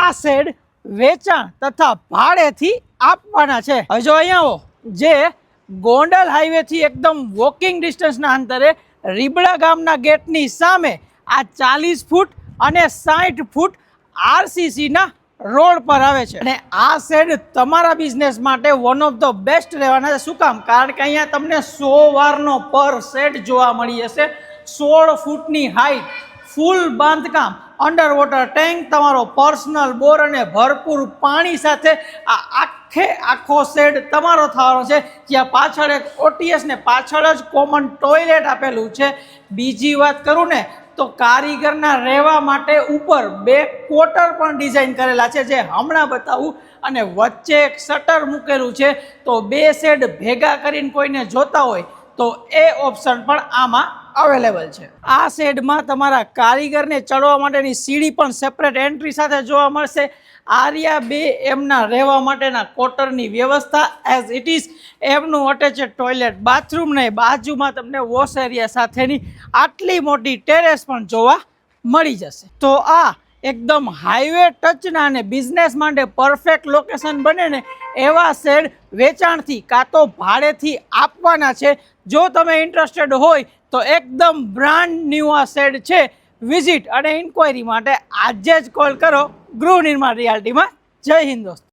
આ શેડ વેચાણ તથા ભાડેથી આપવાના છે। હવે જો અહીંયા જે ગોંડલ હાઈવે થી એકદમ વોકિંગ ડિસ્ટન્સના અંતરે રીબડા ગામના ગેટની સામે આ 40 ફૂટ અને 60 ફૂટ આરસીસી ના રોડ પર આવે છે અને આ શેડ તમારા બિઝનેસ માટે વન ઓફ ધ બેસ્ટ રહેવાના છે। શું કામ? કારણ કે અહીંયા તમને 100 વારનો પર શેડ જોવા મળી જશે। 16 ફૂટની હાઈટ, ફૂલ બાંધકામ, અંડર વોટર ટેન્ક, તમારો પર્સનલ બોર અને ભરપૂર પાણી સાથે આ આખો શેડ તમારો થવાનો છે। જ્યાં પાછળ એક ઓટીએસ ને પાછળ જ કોમન ટોયલેટ આપેલું છે। બીજી વાત કરું ને તો કારીગરના રહેવા માટે ઉપર 2 ક્વાર્ટર પણ ડિઝાઇન કરેલા છે, જે હમણાં બતાવું। અને વચ્ચે એક શટર મૂકેલું છે, તો 2 શેડ ભેગા કરીને કોઈને જોતા હોય તો એ ઓપ્શન પણ આમાં અવેલેબલ છે। આ શેડમાં તમારા કારીગરને ચડવા માટેની સીડી પણ સેપરેટ એન્ટ્રી સાથે જોવા મળશે। આર્યા 2 એમના રહેવા માટેના ક્વાર્ટરની વ્યવસ્થા એઝ ઇટ ઇઝ, એમનું અટેચેડ ટોયલેટ, બાથરૂમ ને બાજુમાં તમને વોશ એરિયા સાથેની આટલી મોટી ટેરેસ પણ જોવા મળી જશે। તો આ એકદમ હાઈવે ટચના અને બિઝનેસ માટે પરફેક્ટ લોકેશન બને ને એવા શેડ વેચાણથી કાં તો ભાડેથી આપવાના છે। જો તમે ઇન્ટરેસ્ટેડ હોય તો એકદમ બ્રાન્ડ ન્યૂ આ શેડ છે। વિઝિટ અને ઇન્ક્વાયરી માટે આજે જ કોલ કરો ગૃહ નિર્માણ રિયાલ્ટીમાં। જય હિન્દ દોસ્તો।